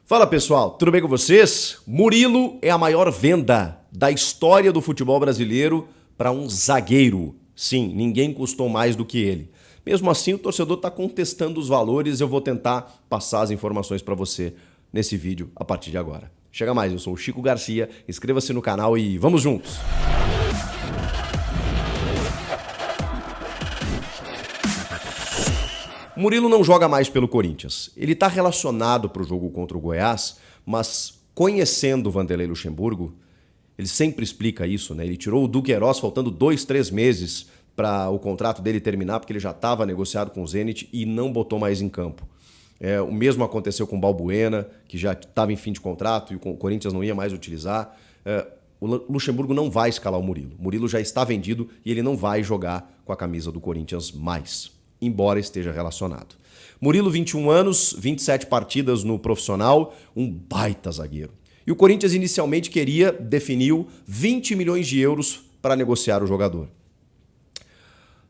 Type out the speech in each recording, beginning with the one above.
Fala pessoal, tudo bem com vocês? Murilo é a maior venda da história do futebol brasileiro para um zagueiro. Sim, ninguém custou mais do que ele. Mesmo assim, o torcedor está contestando os valores. Eu vou tentar passar as informações para você nesse vídeo a partir de agora. Chega mais, eu sou o Chico Garcia, inscreva-se no canal e vamos juntos! Murilo não joga mais pelo Corinthians. Ele está relacionado para o jogo contra o Goiás, mas conhecendo o Vanderlei Luxemburgo, ele sempre explica isso, né? Ele tirou o Duqueiroz faltando 2-3 meses para o contrato dele terminar, porque ele já estava negociado com o Zenit e não botou mais em campo. O mesmo aconteceu com o Balbuena, que já estava em fim de contrato e o Corinthians não ia mais utilizar. O Luxemburgo não vai escalar o Murilo. O Murilo já está vendido e ele não vai jogar com a camisa do Corinthians mais, embora esteja relacionado. Murilo, 21 anos, 27 partidas no profissional, um baita zagueiro. E o Corinthians inicialmente definiu 20 milhões de euros para negociar o jogador.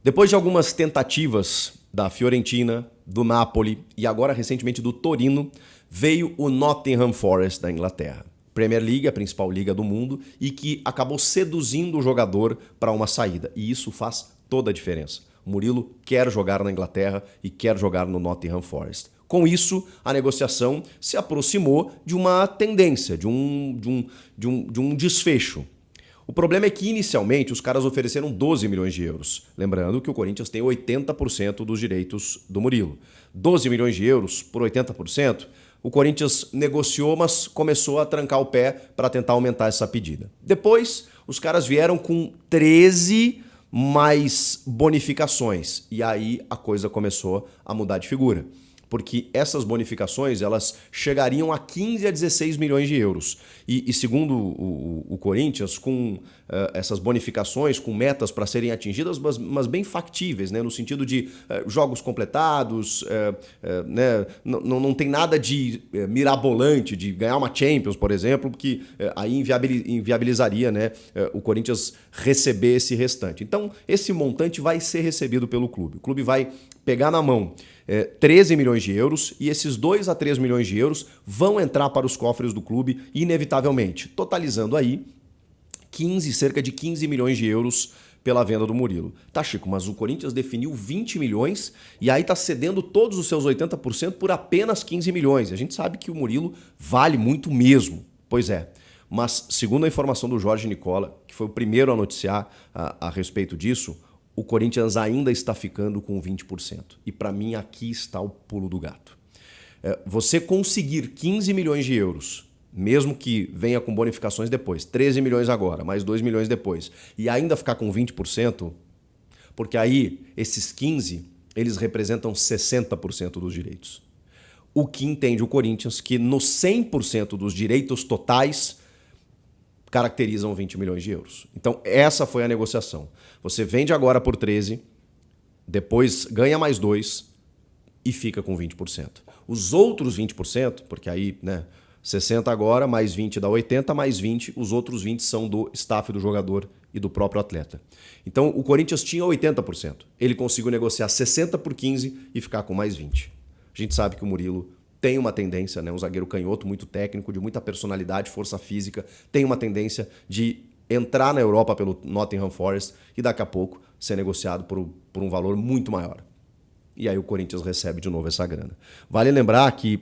Depois de algumas tentativas da Fiorentina, do Napoli e agora recentemente do Torino, veio o Nottingham Forest da Inglaterra. Premier League, a principal liga do mundo, e que acabou seduzindo o jogador para uma saída. E isso faz toda a diferença. O Murilo quer jogar na Inglaterra e quer jogar no Nottingham Forest. Com isso, a negociação se aproximou de uma tendência, de um desfecho. O problema é que, inicialmente, os caras ofereceram 12 milhões de euros. Lembrando que o Corinthians tem 80% dos direitos do Murilo. 12 milhões de euros por 80%, o Corinthians negociou, mas começou a trancar o pé para tentar aumentar essa pedida. Depois, os caras vieram com 13 mais bonificações. E aí a coisa começou a mudar de figura. Porque essas bonificações elas chegariam a 15 a 16 milhões de euros. E segundo o Corinthians, com essas bonificações, com metas para serem atingidas, mas bem factíveis, né? No sentido de jogos completados, né? Não tem nada de mirabolante, de ganhar uma Champions, por exemplo, porque aí inviabilizaria, né, o Corinthians receber esse restante. Então, esse montante vai ser recebido pelo clube. O clube vai pegar na mão 13 milhões de euros e esses 2 a 3 milhões de euros vão entrar para os cofres do clube inevitavelmente, totalizando aí cerca de 15 milhões de euros pela venda do Murilo. Tá, Chico, mas o Corinthians definiu 20 milhões e aí tá cedendo todos os seus 80% por apenas 15 milhões. A gente sabe que o Murilo vale muito mesmo. Pois é. Mas, segundo a informação do Jorge Nicola, que foi o primeiro a noticiar a respeito disso, o Corinthians ainda está ficando com 20%. E para mim aqui está o pulo do gato. Você conseguir 15 milhões de euros, mesmo que venha com bonificações depois, 13 milhões agora, mais 2 milhões depois, e ainda ficar com 20%, porque aí esses 15, eles representam 60% dos direitos. O que entende o Corinthians que nos 100% dos direitos totais caracterizam 20 milhões de euros. Então essa foi a negociação. Você vende agora por 13, depois ganha mais 2 e fica com 20%. Os outros 20%, porque aí, né, 60 agora, mais 20 dá 80, mais 20, os outros 20 são do staff do jogador e do próprio atleta. Então o Corinthians tinha 80%. Ele conseguiu negociar 60 por 15 e ficar com mais 20. A gente sabe que o Murilo tem uma tendência, né, um zagueiro canhoto muito técnico, de muita personalidade, força física, tem uma tendência de entrar na Europa pelo Nottingham Forest e daqui a pouco ser negociado por um valor muito maior. E aí o Corinthians recebe de novo essa grana. Vale lembrar que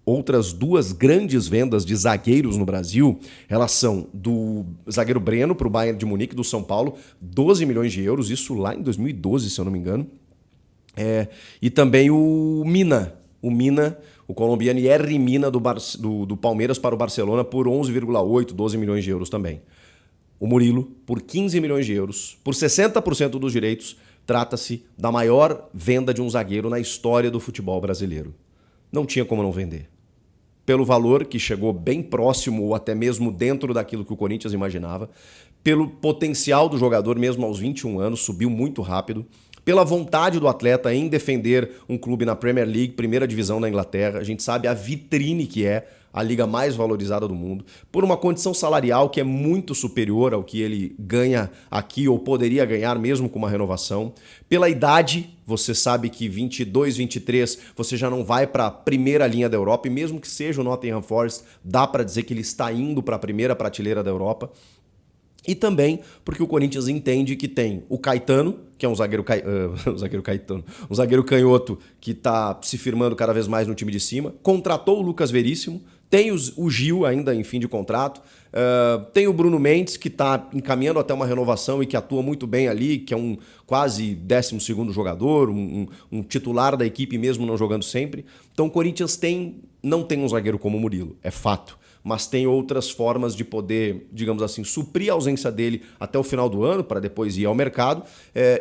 outras duas grandes vendas de zagueiros no Brasil, elas são do zagueiro Breno para o Bayern de Munique do São Paulo, 12 milhões de euros, isso lá em 2012, se eu não me engano. E também o Mina, o colombiano Yerry Mina do Palmeiras para o Barcelona por 11,8, 12 milhões de euros também. O Murilo por 15 milhões de euros, por 60% dos direitos, trata-se da maior venda de um zagueiro na história do futebol brasileiro. Não tinha como não vender. Pelo valor que chegou bem próximo ou até mesmo dentro daquilo que o Corinthians imaginava, pelo potencial do jogador mesmo aos 21 anos, subiu muito rápido, pela vontade do atleta em defender um clube na Premier League, primeira divisão da Inglaterra. A gente sabe a vitrine que é a liga mais valorizada do mundo, por uma condição salarial que é muito superior ao que ele ganha aqui ou poderia ganhar mesmo com uma renovação. Pela idade, você sabe que 22, 23 você já não vai para a primeira linha da Europa, e mesmo que seja o Nottingham Forest, dá para dizer que ele está indo para a primeira prateleira da Europa. E também porque o Corinthians entende que tem o Caetano, que é um zagueiro canhoto que está se firmando cada vez mais no time de cima, contratou o Lucas Veríssimo, tem o Gil ainda em fim de contrato, tem o Bruno Mendes, que está encaminhando até uma renovação e que atua muito bem ali, que é um quase 12º jogador, um titular da equipe mesmo não jogando sempre. Então o Corinthians não tem um zagueiro como o Murilo, é fato. Mas tem outras formas de poder, digamos assim, suprir a ausência dele até o final do ano, para depois ir ao mercado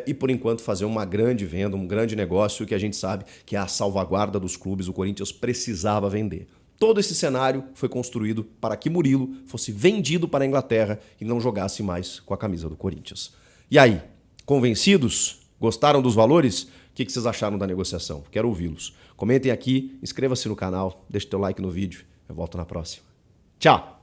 e, por enquanto, fazer uma grande venda, um grande negócio que a gente sabe que é a salvaguarda dos clubes. O Corinthians precisava vender. Todo esse cenário foi construído para que Murilo fosse vendido para a Inglaterra e não jogasse mais com a camisa do Corinthians. E aí, convencidos? Gostaram dos valores? O que vocês acharam da negociação? Quero ouvi-los. Comentem aqui, inscreva-se no canal, deixe teu like no vídeo. Eu volto na próxima. Tchau!